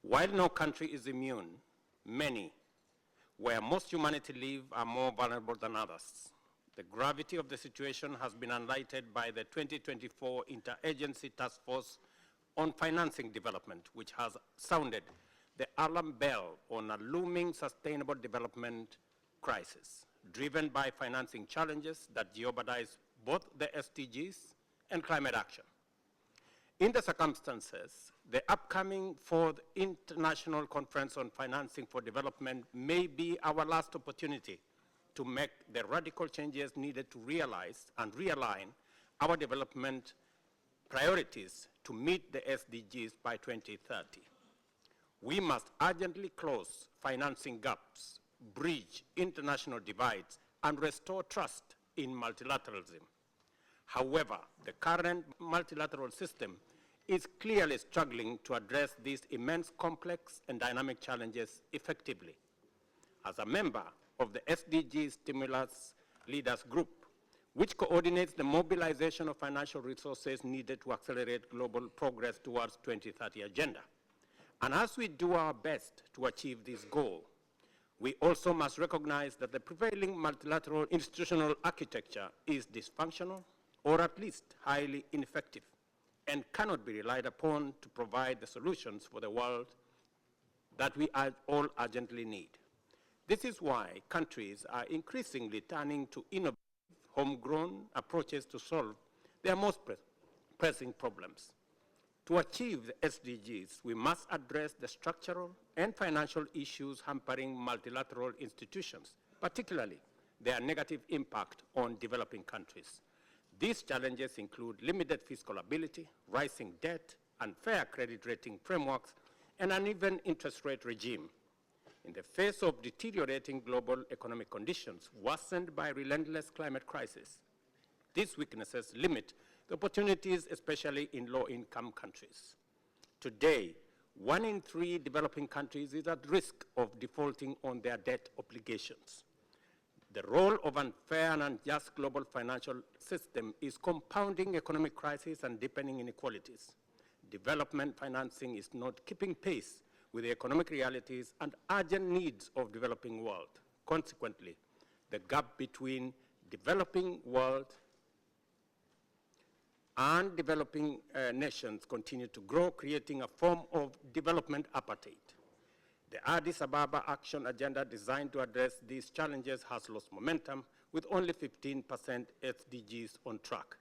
While no country is immune, many, where most humanity live, are more vulnerable than others. The gravity of the situation has been highlighted by the 2024 Interagency Task Force on Financing Development, which has sounded the alarm bell on a looming sustainable development crisis, driven by financing challenges that jeopardize both the SDGs and climate action. In the circumstances, the upcoming fourth International Conference on Financing for Development may be our last opportunity to make the radical changes needed to realize and realign our development priorities to meet the SDGs by 2030. We must urgently close financing gaps, bridge international divides, and restore trust in multilateralism. However, the current multilateral system is clearly struggling to address these immense, complex, and dynamic challenges effectively. As a member of the SDG Stimulus Leaders Group, which coordinates the mobilization of financial resources needed to accelerate global progress towards 2030 agenda. And as we do our best to achieve this goal, we also must recognize that the prevailing multilateral institutional architecture is dysfunctional, or at least highly ineffective, and cannot be relied upon to provide the solutions for the world that we all urgently need. This is why countries are increasingly turning to innovative, homegrown approaches to solve their most pressing problems. To achieve the SDGs, we must address the structural and financial issues hampering multilateral institutions, particularly their negative impact on developing countries. These challenges include limited fiscal ability, rising debt, unfair credit rating frameworks, and an uneven interest rate regime. In the face of deteriorating global economic conditions worsened by relentless climate crisis, these weaknesses limit the opportunities, especially in low-income countries. Today, 1 in 3 developing countries is at risk of defaulting on their debt obligations. The role of unfair and unjust global financial system is compounding economic crisis and deepening inequalities. Development financing is not keeping pace with the economic realities and urgent needs of the developing world. Consequently, the gap between developing world and developing nations continue to grow, creating a form of development apartheid. The Addis Ababa Action Agenda designed to address these challenges has lost momentum, with only 15% SDGs on track.